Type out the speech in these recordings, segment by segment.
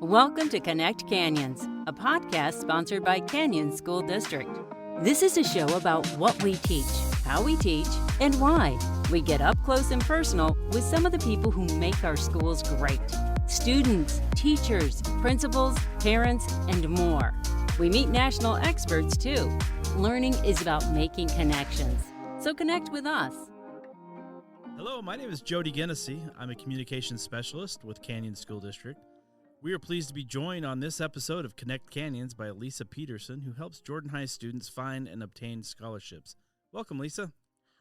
Welcome to Connect Canyons, a podcast sponsored by Canyon School District. This is a show about what we teach, how we teach, and why. We get up close and personal with some of the people who make our schools great. Students, teachers, principals, parents, and more. We meet national experts too. Learning is about making connections. So connect with us. Hello, my name is Jody Genesee. I'm a communications specialist with Canyon School District. We are pleased to be joined on this episode of Connect Canyons by Lisa Peterson, who helps Jordan High students find and obtain scholarships. Welcome, Lisa.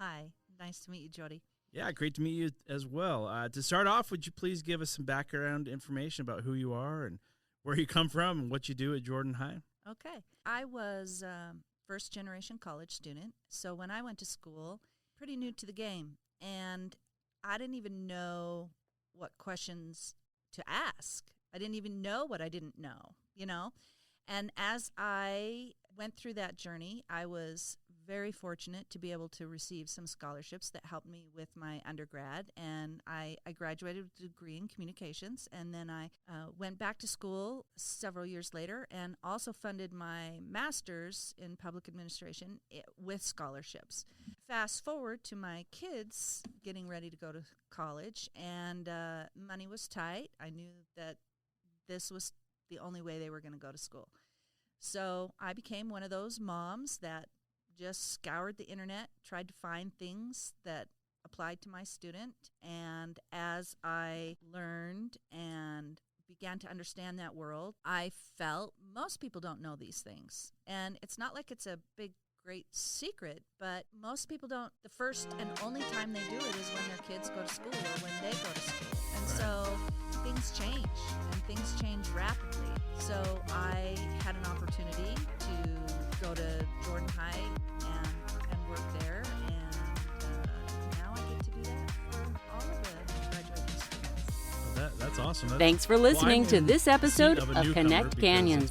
Hi, nice to meet you, Jody. Yeah, great to meet you as well. To start off, would you please give us some background information about who you are and where you come from and what you do at Jordan High? Okay. I was a first-generation college student, so when I went to school, pretty new to the game, and I didn't even know what questions to ask. I didn't even know what I didn't know, And as I went through that journey, I was very fortunate to be able to receive some scholarships that helped me with my undergrad. And I graduated with a degree in communications. And then I went back to school several years later and also funded my master's in public administration with scholarships. Fast forward to my kids getting ready to go to college, and money was tight. I knew that this was the only way they were going to go to school. So I became one of those moms that just scoured the internet, tried to find things that applied to my student. And as I learned and began to understand that world, I felt most people don't know these things. And it's not like it's a big, great secret, but most people don't. The first and only time they do it is when their kids go to school or when they go to school. And so things change, and things change rapidly. So I had an opportunity to go to Jordan High and work there, and now I get to do that for all of the graduating students. That's awesome. Thanks for listening to this episode of Connect Canyons.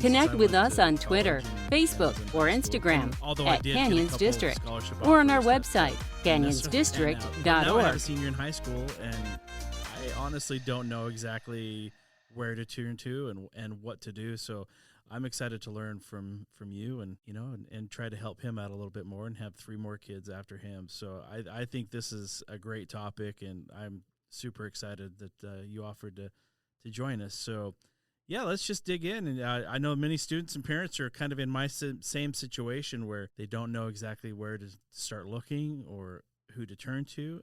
Connect with us on Twitter, Facebook, or Instagram at Canyons District, or on our website, canyonsdistrict.org. Now I have a senior in high school, and I honestly don't know exactly where to turn to and what to do. So I'm excited to learn from you and try to help him out a little bit more and have 3 more kids after him. So I think this is a great topic, and I'm super excited that you offered to join us. So yeah, let's just dig in. And I know many students and parents are kind of in my same situation where they don't know exactly where to start looking or who to turn to.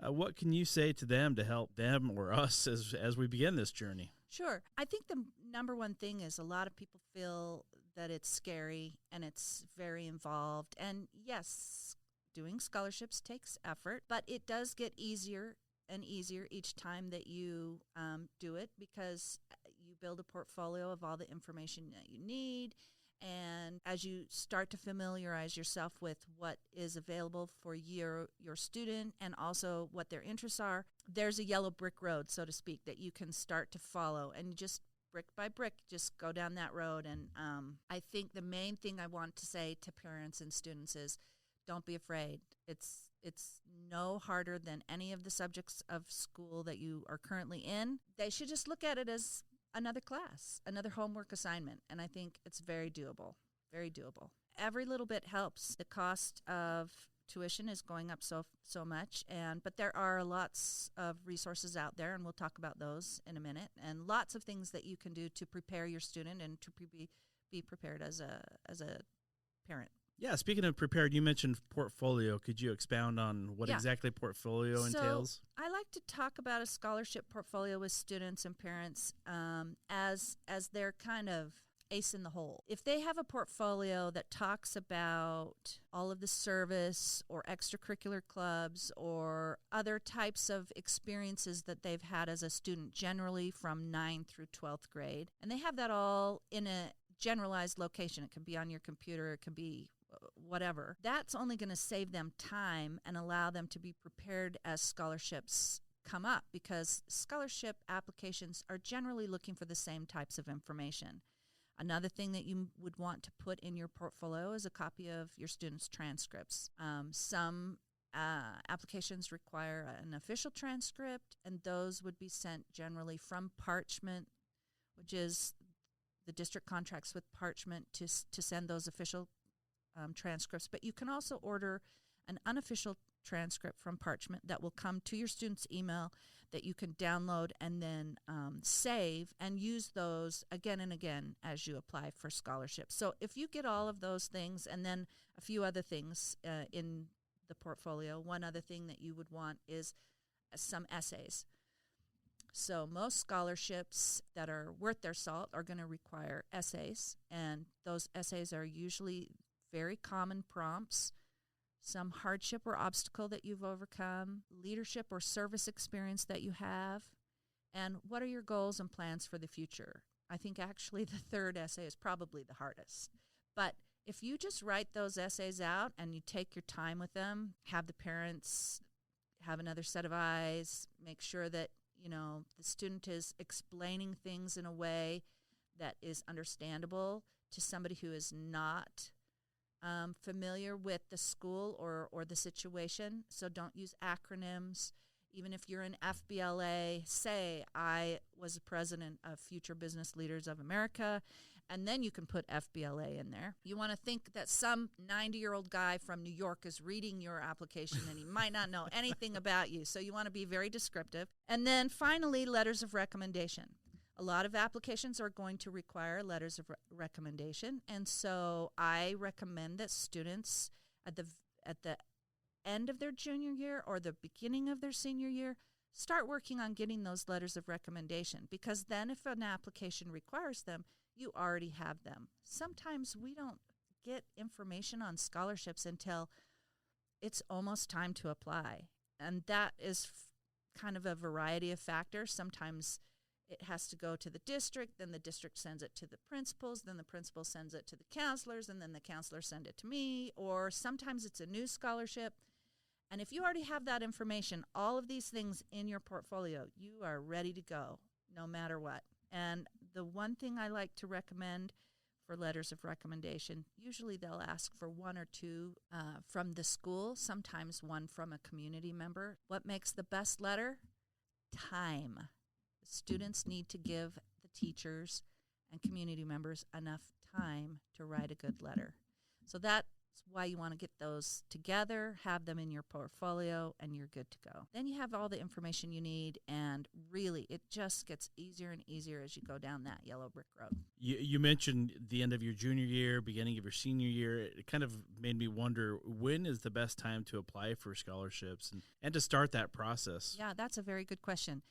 What can you say to them to help them or us as we begin this journey? Sure. I think the number one thing is a lot of people feel that it's scary and it's very involved. And yes, doing scholarships takes effort, but it does get easier and easier each time that you do it, because you build a portfolio of all the information that you need. And as you start to familiarize yourself with what is available for your student and also what their interests are, there's a yellow brick road, so to speak, that you can start to follow. And just brick by brick, just go down that road. And I think the main thing I want to say to parents and students is don't be afraid. It's no harder than any of the subjects of school that you are currently in. They should just look at it as another class, another homework assignment, and I think it's very doable, very doable. Every little bit helps. The cost of tuition is going up so much, but there are lots of resources out there, and we'll talk about those in a minute, and lots of things that you can do to prepare your student and to be prepared as a parent. Yeah, speaking of prepared, you mentioned portfolio. Could you expound on what exactly portfolio entails? So I like to talk about a scholarship portfolio with students and parents as their kind of ace in the hole. If they have a portfolio that talks about all of the service or extracurricular clubs or other types of experiences that they've had as a student, generally from 9th through 12th grade, and they have that all in a generalized location. It can be on your computer, it can be whatever. That's only going to save them time and allow them to be prepared as scholarships come up, because scholarship applications are generally looking for the same types of information. Another thing that you would want to put in your portfolio is a copy of your students' transcripts. Some Applications require an official transcript, and those would be sent generally from Parchment, which is the district contracts with Parchment to send those official transcripts. But you can also order an unofficial transcript from Parchment that will come to your student's email that you can download and then save and use those again and again as you apply for scholarships. So if you get all of those things and then a few other things in the portfolio, one other thing that you would want is some essays. So most scholarships that are worth their salt are going to require essays, and those essays are usually very common prompts, some hardship or obstacle that you've overcome, leadership or service experience that you have, and what are your goals and plans for the future. I think actually the third essay is probably the hardest. But if you just write those essays out and you take your time with them, have the parents have another set of eyes, make sure that, the student is explaining things in a way that is understandable to somebody who is not familiar with the school or the situation. So don't use acronyms. Even if you're in FBLA, say, I was the president of Future Business Leaders of America, and then you can put FBLA in there. You want to think that some 90-year-old guy from New York is reading your application and he might not know anything about you. So you want to be very descriptive. And then finally, letters of recommendation. A lot of applications are going to require letters of recommendation, and so I recommend that students at the end of their junior year or the beginning of their senior year start working on getting those letters of recommendation, because then if an application requires them, you already have them. Sometimes we don't get information on scholarships until it's almost time to apply, and that is kind of a variety of factors. Sometimes it has to go to the district, then the district sends it to the principals, then the principal sends it to the counselors, and then the counselors send it to me, or sometimes it's a new scholarship. And if you already have that information, all of these things in your portfolio, you are ready to go no matter what. And the one thing I like to recommend for letters of recommendation, usually they'll ask for one or two from the school, sometimes one from a community member. What makes the best letter? Time. Students need to give the teachers and community members enough time to write a good letter. So that's why you want to get those together, have them in your portfolio, and you're good to go. Then you have all the information you need, and really it just gets easier and easier as you go down that yellow brick road. You mentioned the end of your junior year, beginning of your senior year. It kind of made me wonder, when is the best time to apply for scholarships and to start that process? Yeah, that's a very good question.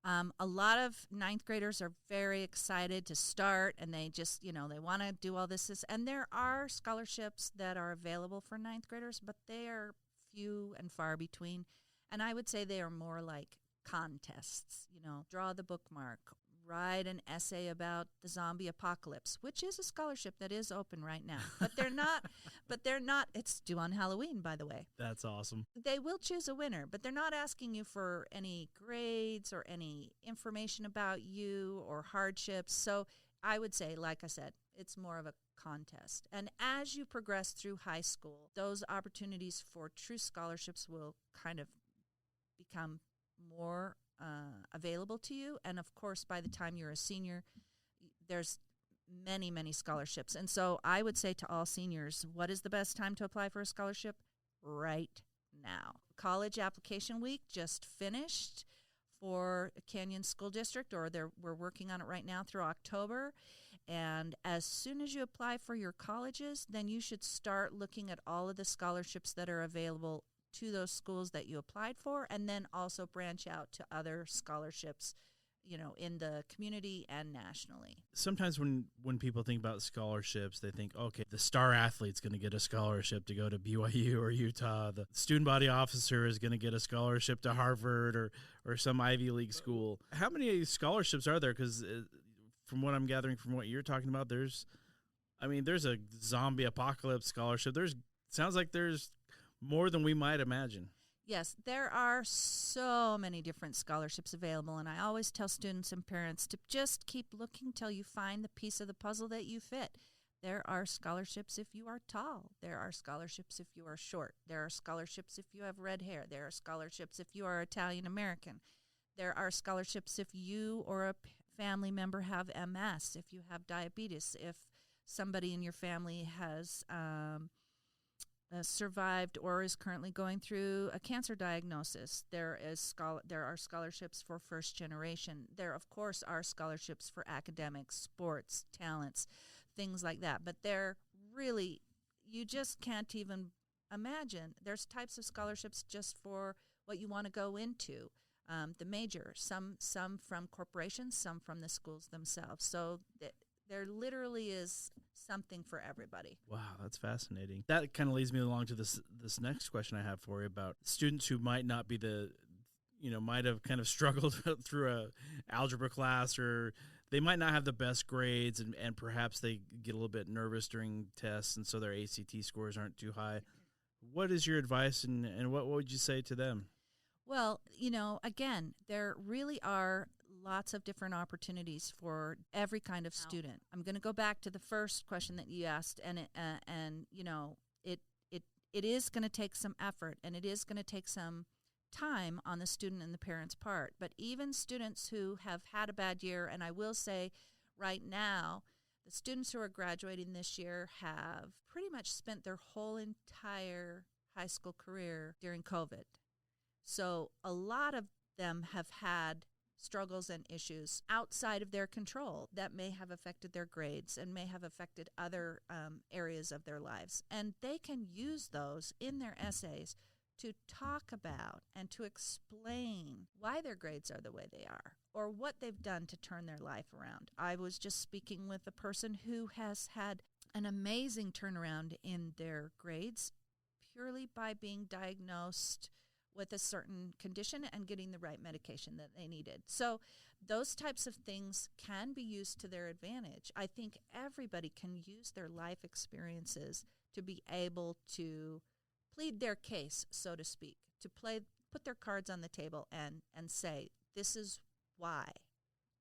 A lot of ninth graders are very excited to start, and they just, they want to do all this. And there are scholarships that are available for ninth graders, but they are few and far between. And I would say they are more like contests, draw the bookmark, write an essay about the zombie apocalypse, which is a scholarship that is open right now. But they're not, it's due on Halloween, by the way. That's awesome. They will choose a winner, but they're not asking you for any grades or any information about you or hardships. So I would say, like I said, it's more of a contest. And as you progress through high school, those opportunities for true scholarships will kind of become more available to you. And of course, by the time you're a senior, there's many, many scholarships. And so I would say to all seniors, what is the best time to apply for a scholarship? Right now. College application week just finished for Canyon School District, or we're working on it right now through October. And as soon as you apply for your colleges, then you should start looking at all of the scholarships that are available to those schools that you applied for, and then also branch out to other scholarships, in the community and nationally. Sometimes when people think about scholarships, they think, okay, the star athlete's going to get a scholarship to go to BYU or Utah. The student body officer is going to get a scholarship to Harvard or some Ivy League school. How many scholarships are there? Because from what I'm gathering from what you're talking about, there's a zombie apocalypse scholarship. Sounds like there's more than we might imagine. Yes, there are so many different scholarships available, and I always tell students and parents to just keep looking till you find the piece of the puzzle that you fit. There are scholarships if you are tall. There are scholarships if you are short. There are scholarships if you have red hair. There are scholarships if you are Italian American. There are scholarships if you or a family member have MS, if you have diabetes, if somebody in your family has survived or is currently going through a cancer diagnosis. There are scholarships for first generation. There, of course, are scholarships for academics, sports, talents, things like that. But they're really, you just can't even imagine. There's types of scholarships just for what you want to go into, the major, some from corporations, some from the schools themselves. So there literally is something for everybody. Wow, that's fascinating. That kind of leads me along to this next question I have for you about students who might not be might have kind of struggled through a algebra class, or they might not have the best grades, and perhaps they get a little bit nervous during tests, and so their ACT scores aren't too high. What is your advice, and what would you say to them? Well, again, there really are lots of different opportunities for every kind of student. I'm going to go back to the first question that you asked, and it is going to take some effort, and it is going to take some time on the student and the parent's part. But even students who have had a bad year, and I will say right now, the students who are graduating this year have pretty much spent their whole entire high school career during COVID. So a lot of them have had struggles and issues outside of their control that may have affected their grades and may have affected other areas of their lives. And they can use those in their essays to talk about and to explain why their grades are the way they are or what they've done to turn their life around. I was just speaking with a person who has had an amazing turnaround in their grades purely by being diagnosed with a certain condition and getting the right medication that they needed. So those types of things can be used to their advantage. I think everybody can use their life experiences to be able to plead their case, so to speak, to put their cards on the table and say, this is why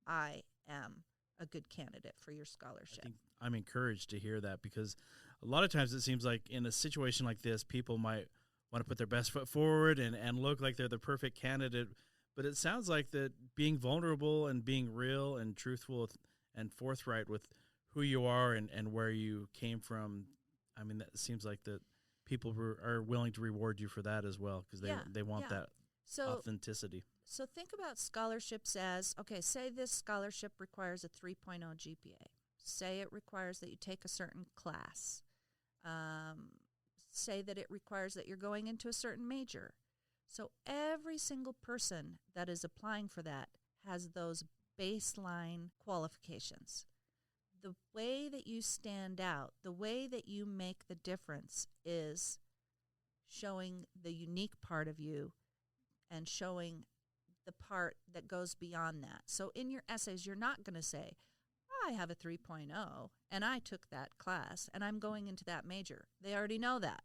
I am a good candidate for your scholarship. I think I'm encouraged to hear that, because a lot of times it seems like in a situation like this, people might want to put their best foot forward and look like they're the perfect candidate. But it sounds like that being vulnerable and being real and truthful and forthright with who you are and where you came from, I mean, that seems like that people are willing to reward you for that as well, because they want that authenticity. So think about scholarships as, okay, say this scholarship requires a 3.0 GPA. Say it requires that you take a certain class. Say that it requires that you're going into a certain major. So every single person that is applying for that has those baseline qualifications. The way that you stand out, the way that you make the difference is showing the unique part of you and showing the part that goes beyond that. So in your essays, you're not going to say, I have a 3.0 and I took that class and I'm going into that major. They already know that.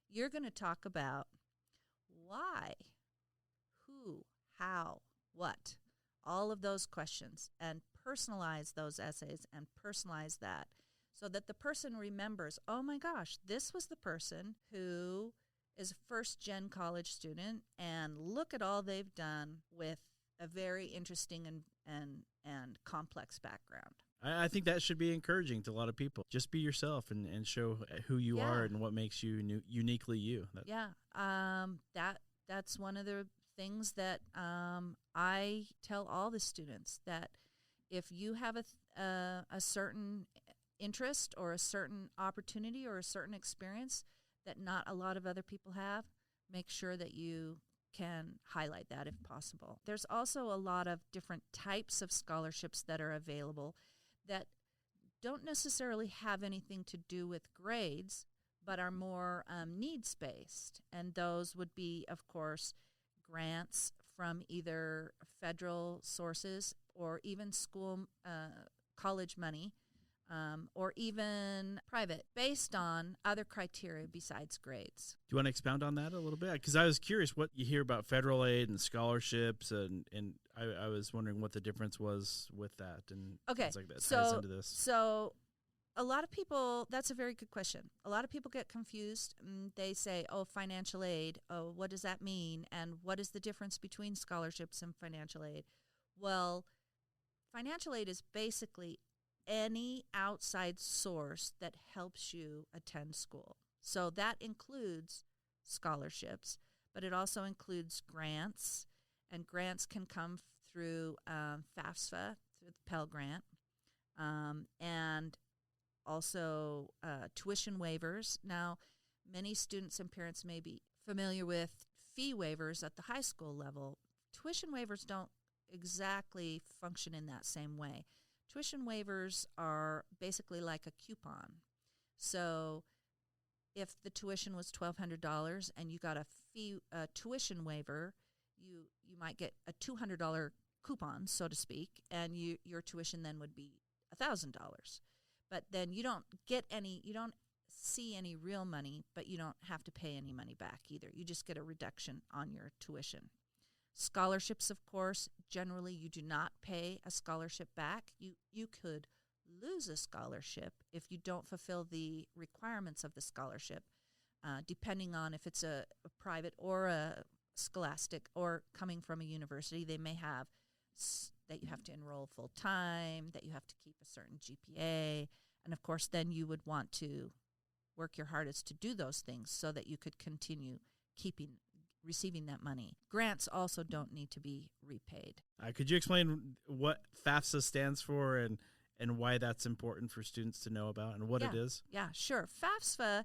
You're going to talk about why, who, how, what, all of those questions, and personalize those essays and personalize that so that the person remembers, oh my gosh, this was the person who is a first-gen college student, and look at all they've done with a very interesting and complex background. I think that should be encouraging to a lot of people. Just be yourself and show who you are and what makes you uniquely you. That's one of the things that I tell all the students, that if you have a certain interest or a certain opportunity or a certain experience that not a lot of other people have, make sure that you can highlight that if possible. There's also a lot of different types of scholarships that are available that don't necessarily have anything to do with grades, but are more needs-based. And those would be, of course, grants from either federal sources or even school, college money, or even private, based on other criteria besides grades. Do you want to expound on that a little bit? Because I was curious what you hear about federal aid and scholarships, and I was wondering what the difference was with that and things like that ties into this. So a lot of people, that's a very good question. A lot of people get confused. They say, oh, financial aid, oh, what does that mean? And what is the difference between scholarships and financial aid? Well, financial aid is basically any outside source that helps you attend school. So that includes scholarships, but it also includes grants, and grants can come through FAFSA, through the Pell Grant, and also tuition waivers. Now, many students and parents may be familiar with fee waivers at the high school level. Tuition waivers don't exactly function in that same way. Tuition waivers are basically like a coupon. So if the tuition was $1,200 and you got a tuition waiver, you might get a $200 coupon, so to speak, and your tuition then would be $1,000. But then you don't see any real money, but you don't have to pay any money back either. You just get a reduction on your tuition. Scholarships, of course, generally you do not pay a scholarship back. You could lose a scholarship if you don't fulfill the requirements of the scholarship, depending on if it's a private or a scholastic or coming from a university. They may have that you have to enroll full time, that you have to keep a certain GPA, and of course then you would want to work your hardest to do those things so that you could continue receiving that money. Grants also don't need to be repaid. Could you explain what FAFSA stands for and why that's important for students to know about and what it is? Yeah, sure. FAFSA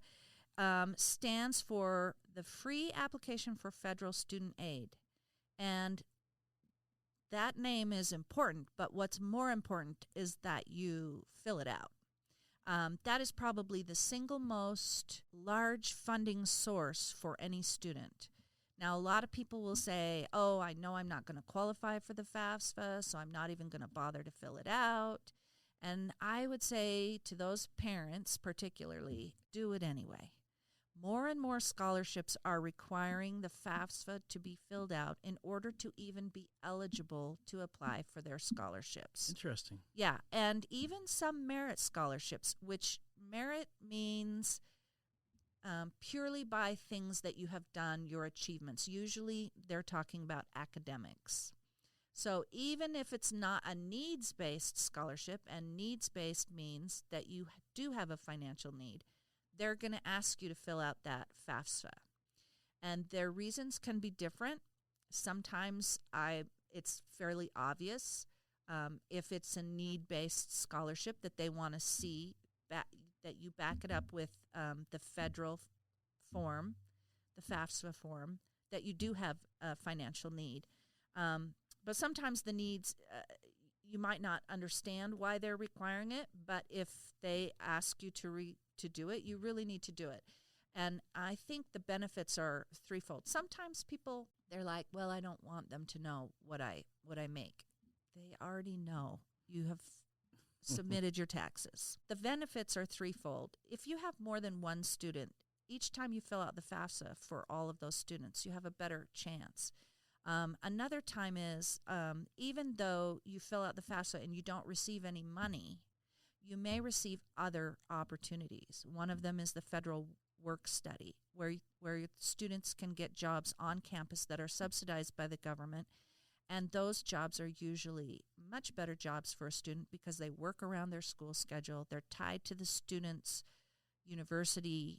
stands for the Free Application for Federal Student Aid. And that name is important, but what's more important is that you fill it out. That is probably the single most large funding source for any student. Now, a lot of people will say, oh, I know I'm not going to qualify for the FAFSA, so I'm not even going to bother to fill it out. And I would say to those parents particularly, do it anyway. More and more scholarships are requiring the FAFSA to be filled out in order to even be eligible to apply for their scholarships. Interesting. Yeah, and even some merit scholarships, which merit means purely by things that you have done, your achievements. Usually they're talking about academics. So even if it's not a needs-based scholarship, and needs-based means that you do have a financial need, they're going to ask you to fill out that FAFSA. And their reasons can be different. Sometimes it's fairly obvious if it's a need-based scholarship that they want to see that you back it up with the federal form, the FAFSA form, that you do have a financial need. But sometimes the needs, you might not understand why they're requiring it, but if they ask you to do it, you really need to do it. And I think the benefits are threefold. Sometimes people, they're like, well, I don't want them to know what I make. They already know. You have submitted your taxes. The benefits are threefold. If you have more than one student, each time you fill out the FAFSA for all of those students, you have a better chance. Another time is, even though you fill out the FAFSA and you don't receive any money, you may receive other opportunities. One of them is the federal work study, where students can get jobs on campus that are subsidized by the government, and those jobs are usually much better jobs for a student because they work around their school schedule. They're tied to the student's university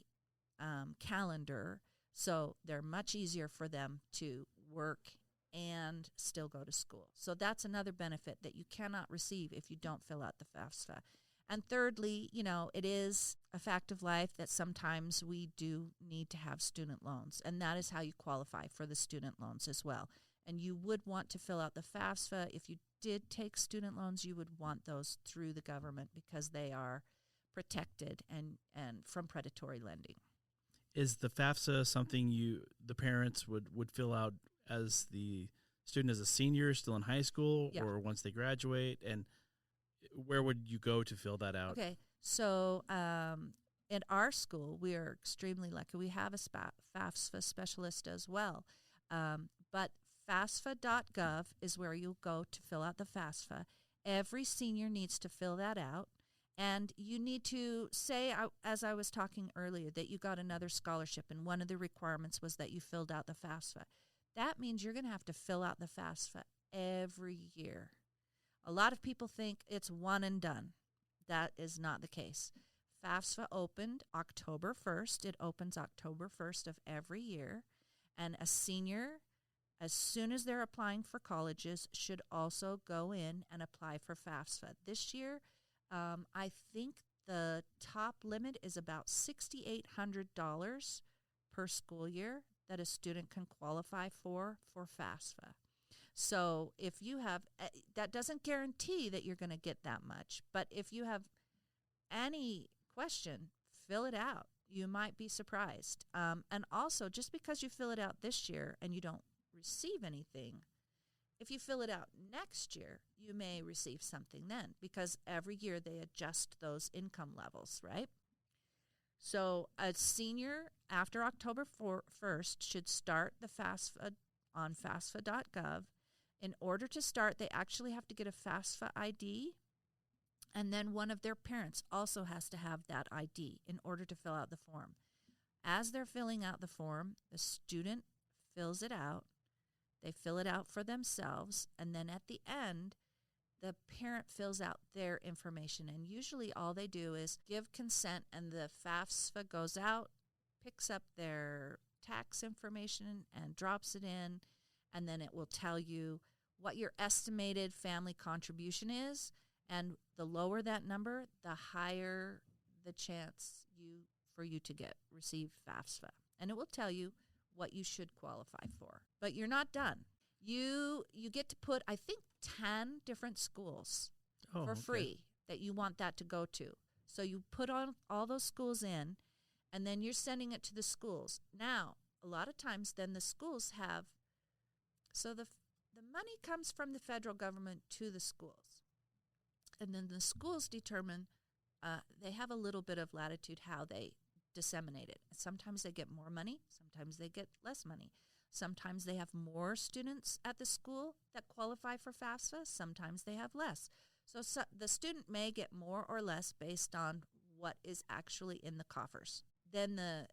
calendar, so they're much easier for them to work and still go to school. So that's another benefit that you cannot receive if you don't fill out the FAFSA. And thirdly, it is a fact of life that sometimes we do need to have student loans, and that is how you qualify for the student loans as well. And you would want to fill out the FAFSA. If you did take student loans, you would want those through the government because they are protected and from predatory lending. Is the FAFSA something the parents would fill out as the student as a senior still in high school, Yeah. or once they graduate? And where would you go to fill that out? Okay, so at our school, we are extremely lucky. We have a FAFSA specialist as well. But FAFSA.gov is where you'll go to fill out the FAFSA. Every senior needs to fill that out. And you need to say, as I was talking earlier, that you got another scholarship, and one of the requirements was that you filled out the FAFSA. That means you're going to have to fill out the FAFSA every year. A lot of people think it's one and done. That is not the case. FAFSA opened October 1st. It opens October 1st of every year. And a senior, as soon as they're applying for colleges, should also go in and apply for FAFSA. This year, I think the top limit is about $6,800 per school year that a student can qualify for FAFSA. So if you have, that doesn't guarantee that you're going to get that much, but if you have any question, fill it out. You might be surprised. And also, just because you fill it out this year and you don't receive anything, if you fill it out next year, you may receive something then, because every year they adjust those income levels, right? So a senior after October 1st should start the FAFSA on FAFSA.gov. In order to start, they actually have to get a FAFSA ID, and then one of their parents also has to have that ID in order to fill out the form. As they're filling out the form, the student fills it out. They fill it out for themselves, and then at the end, the parent fills out their information. And usually all they do is give consent, and the FAFSA goes out, picks up their tax information, and drops it in, and then it will tell you what your estimated family contribution is. And the lower that number, the higher the chance for you to receive FAFSA. And it will tell you what you should qualify for. But you're not done. You get to put, I think, 10 different schools for free that you want that to go to. So you put on all those schools in, and then you're sending it to the schools. Now, a lot of times then the schools have, so the money comes from the federal government to the schools. And then the schools determine, they have a little bit of latitude how they disseminate it. Sometimes they get more money. Sometimes they get less money. Sometimes they have more students at the school that qualify for FAFSA. Sometimes they have less. So the student may get more or less based on what is actually in the coffers. Then the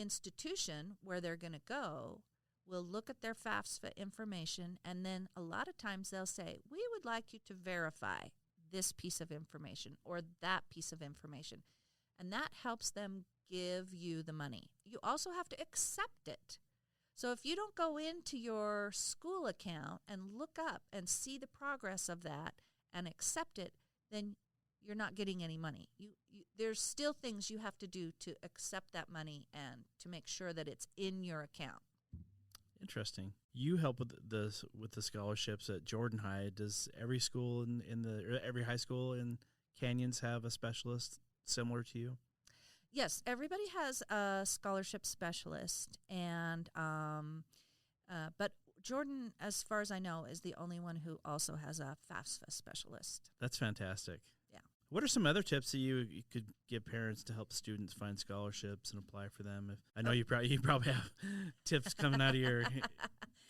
institution where they're going to go will look at their FAFSA information, and then a lot of times they'll say, we would like you to verify this piece of information or that piece of information. And that helps them give you the money. You also have to accept it. So if you don't go into your school account and look up and see the progress of that and accept it, then you're not getting any money. There's still things you have to do to accept that money and to make sure that it's in your account. Interesting. You help with the scholarships at Jordan High. Does every school or every high school in Canyons have a specialist similar to you? Yes, everybody has a scholarship specialist, and but Jordan, as far as I know, is the only one who also has a FAFSA specialist. That's fantastic. Yeah. What are some other tips that you could give parents to help students find scholarships and apply for them? I know you probably have tips coming out of your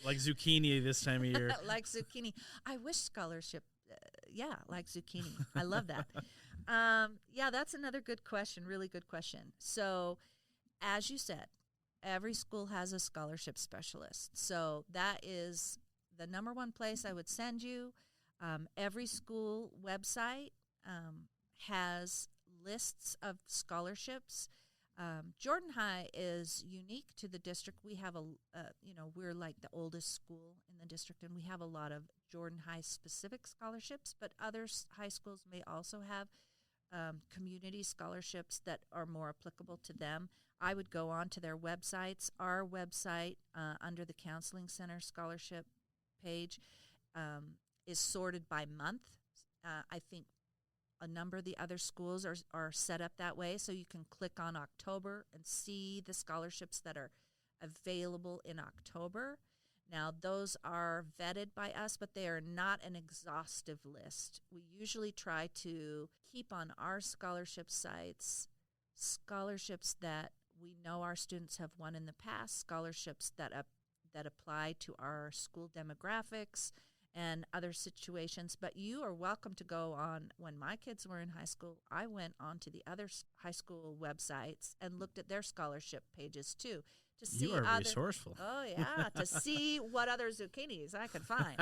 like zucchini this time of year. Like zucchini. I wish scholarship. Like zucchini. I love that. That's another good question, really good question. So, as you said, every school has a scholarship specialist. So that is the number one place I would send you. Every school website has lists of scholarships. Jordan High is unique to the district. We have we're like the oldest school in the district, and we have a lot of Jordan High specific scholarships, but other high schools may also have community scholarships that are more applicable to them. I would go on to their websites. Our website, under the Counseling Center scholarship page, is sorted by month. I think a number of the other schools are set up that way, so you can click on October and see the scholarships that are available in October. Now, those are vetted by us, but they are not an exhaustive list. We usually try to keep on our scholarship sites scholarships that we know our students have won in the past, scholarships that apply to our school demographics, and other situations. But you are welcome to go on. When my kids were in high school, I went on to the other high school websites and looked at their scholarship pages too. To see You are other, resourceful. Oh, yeah, to see what other zucchinis I could find.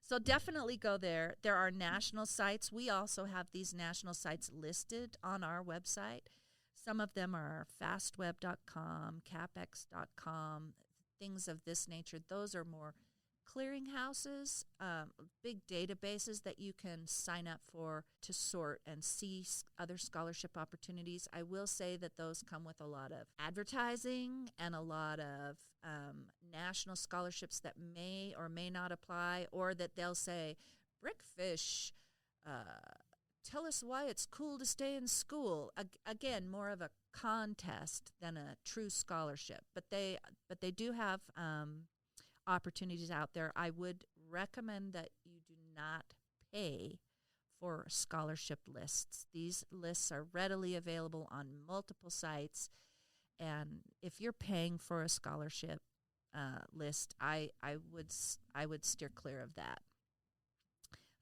So definitely go there. There are national sites. We also have these national sites listed on our website. Some of them are fastweb.com, capex.com, things of this nature. Those are more clearinghouses, big databases that you can sign up for to sort and see other scholarship opportunities. I will say that those come with a lot of advertising and a lot of national scholarships that may or may not apply, or that they'll say, Brickfish, tell us why it's cool to stay in school. Again, more of a contest than a true scholarship. But they do have opportunities out there. I would recommend that you do not pay for scholarship lists. These lists are readily available on multiple sites, and if you're paying for a scholarship list, I would steer clear of that.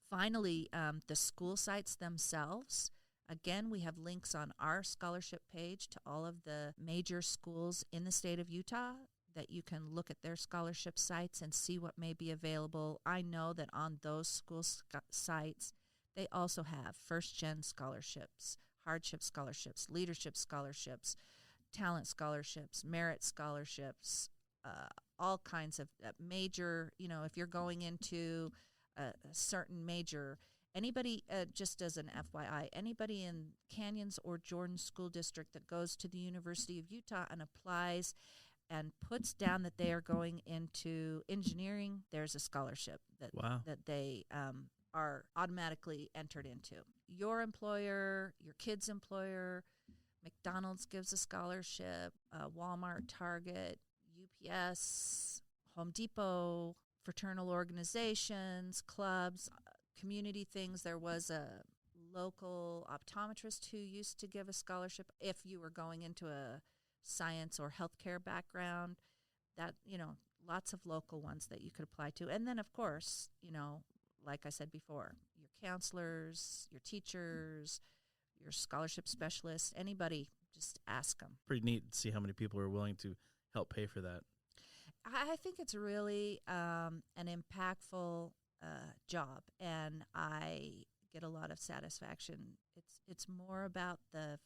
Finally, the school sites themselves. Again, we have links on our scholarship page to all of the major schools in the state of Utah that you can look at their scholarship sites and see what may be available. I know that on those school sites, they also have first-gen scholarships, hardship scholarships, leadership scholarships, talent scholarships, merit scholarships, all kinds of major, if you're going into a certain major. Anybody, just as an FYI, anybody in Canyons or Jordan School District that goes to the University of Utah and applies and puts down that they are going into engineering, there's a scholarship that they are automatically entered into. Your employer, your kid's employer, McDonald's gives a scholarship, Walmart, Target, UPS, Home Depot, fraternal organizations, clubs, community things. There was a local optometrist who used to give a scholarship if you were going into a science or healthcare background. That, lots of local ones that you could apply to. And then, of course, like I said before, your counselors, your teachers, your scholarship specialists, anybody, just ask them. Pretty neat to see how many people are willing to help pay for that. I think it's really an impactful job, and I get a lot of satisfaction. It's more about the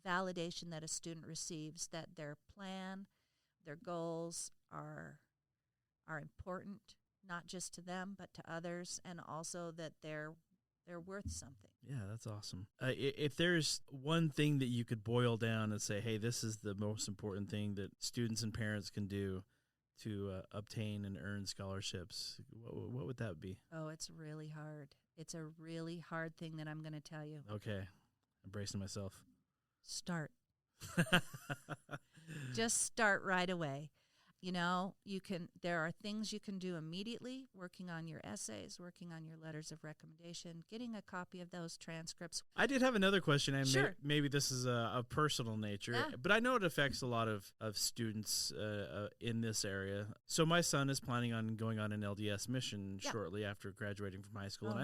validation that a student receives, that their plan, their goals are important, not just to them but to others, and also that they're worth something. Yeah, that's awesome. If there's one thing that you could boil down and say, hey, this is the most important thing that students and parents can do to obtain and earn scholarships, what would that be? Oh, it's really hard. It's a really hard thing that I'm going to tell you. Okay. I'm bracing myself. Start. Just start right away. There are things you can do immediately, working on your essays, working on your letters of recommendation, getting a copy of those transcripts. I did have another question, and sure. maybe this is a personal nature, but I know it affects a lot of students in this area. So my son is planning on going on an LDS mission shortly after graduating from high school.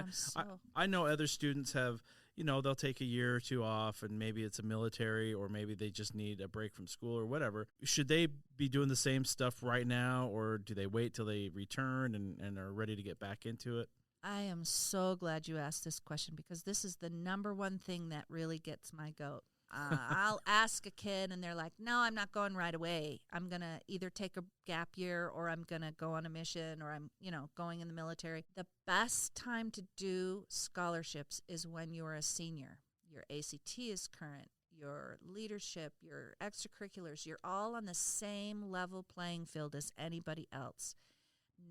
I know other students have, they'll take a year or two off, and maybe it's a military, or maybe they just need a break from school or whatever. Should they be doing the same stuff right now, or do they wait till they return and are ready to get back into it? I am so glad you asked this question, because this is the number one thing that really gets my goat. I'll ask a kid, and they're like, no, I'm not going right away. I'm going to either take a gap year, or I'm going to go on a mission, or I'm, going in the military. The best time to do scholarships is when you're a senior. Your ACT is current. Your leadership, your extracurriculars, you're all on the same level playing field as anybody else.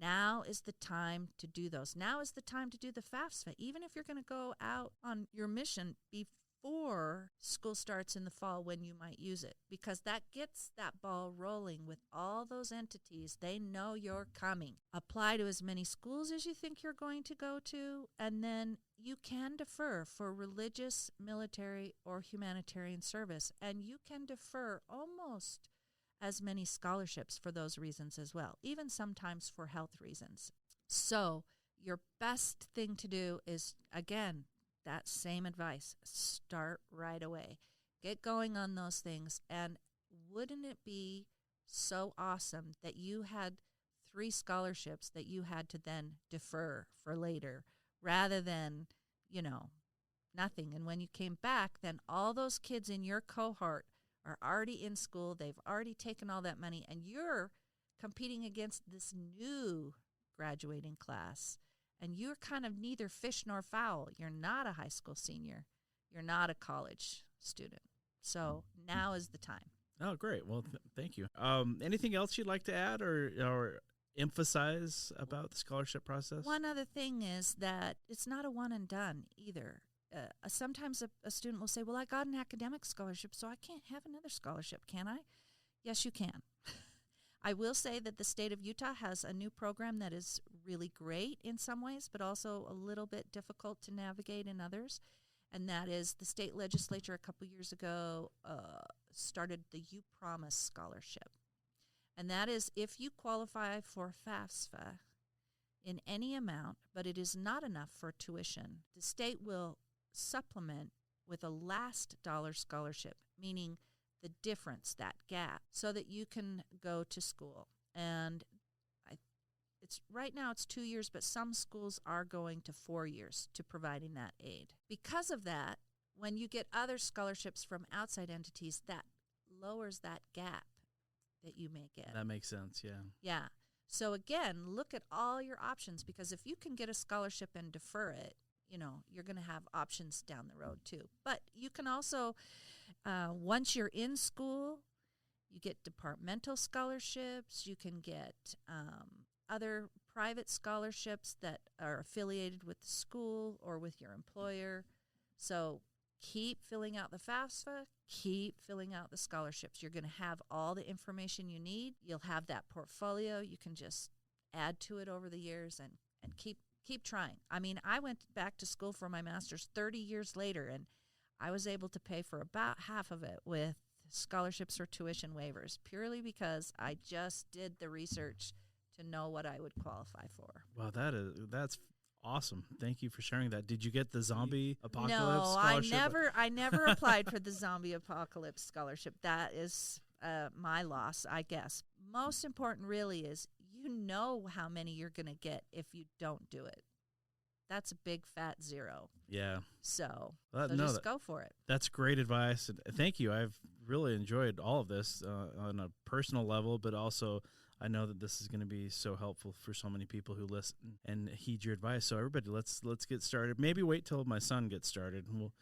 Now is the time to do those. Now is the time to do the FAFSA, even if you're going to go out on your mission before school starts in the fall, when you might use it, because that gets that ball rolling with all those entities. They know you're coming. Apply to as many schools as you think you're going to go to, and then you can defer for religious, military, or humanitarian service, and you can defer almost as many scholarships for those reasons as well, even sometimes for health reasons. So your best thing to do is, again, that same advice. Start right away. Get going on those things. And wouldn't it be so awesome that you had 3 scholarships that you had to then defer for later rather than, nothing. And when you came back, then all those kids in your cohort are already in school. They've already taken all that money, and you're competing against this new graduating class. And you're kind of neither fish nor fowl. You're not a high school senior. You're not a college student. So now is the time. Oh, great. Well, thank you. Anything else you'd like to add or emphasize about the scholarship process? One other thing is that it's not a one and done either. Sometimes a student will say, well, I got an academic scholarship, so I can't have another scholarship, can I? Yes, you can. I will say that the state of Utah has a new program that is really great in some ways, but also a little bit difficult to navigate in others. And that is the state legislature a couple years ago started the You Promise Scholarship. And that is if you qualify for FAFSA in any amount, but it is not enough for tuition, the state will supplement with a last dollar scholarship, meaning the difference, that gap, so that you can go to school. And right now it's 2 years, but some schools are going to 4 years to providing that aid. Because of that, when you get other scholarships from outside entities, that lowers that gap that you may get. That makes sense, yeah. Yeah. So again, look at all your options, because if you can get a scholarship and defer it, you're going to have options down the road too. But you can also, once you're in school, you get departmental scholarships. You can get other private scholarships that are affiliated with the school or with your employer. So keep filling out the FAFSA, keep filling out the scholarships. You're going to have all the information you need. You'll have that portfolio. You can just add to it over the years and keep trying. I mean, I went back to school for my master's 30 years later, and I was able to pay for about half of it with scholarships or tuition waivers, purely because I just did the research to know what I would qualify for. Wow, that's awesome. Thank you for sharing that. Did you get the zombie apocalypse No, scholarship? I never applied for the zombie apocalypse scholarship. That is my loss, I guess. Most important really is you know how many you're going to get if you don't do it. That's a big fat zero. Yeah. So just go for it. That's great advice. And thank you. I've really enjoyed all of this on a personal level, but also I know that this is going to be so helpful for so many people who listen and heed your advice. So everybody, let's get started. Maybe wait till my son gets started, and we'll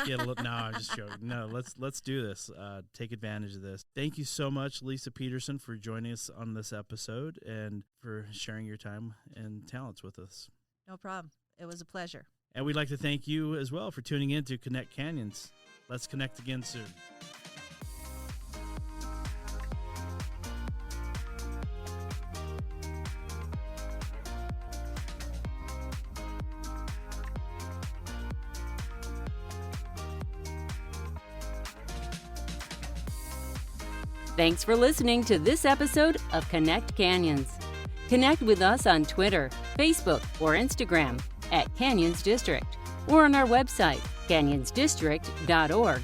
get a little. No, I'm just joking. No, let's do this. Take advantage of this. Thank you so much, Lisa Peterson, for joining us on this episode and for sharing your time and talents with us. No problem. It was a pleasure. And we'd like to thank you as well for tuning in to Connect Canyons. Let's connect again soon. Thanks for listening to this episode of Connect Canyons. Connect with us on Twitter, Facebook, or Instagram @Canyons District, or on our website, canyonsdistrict.org.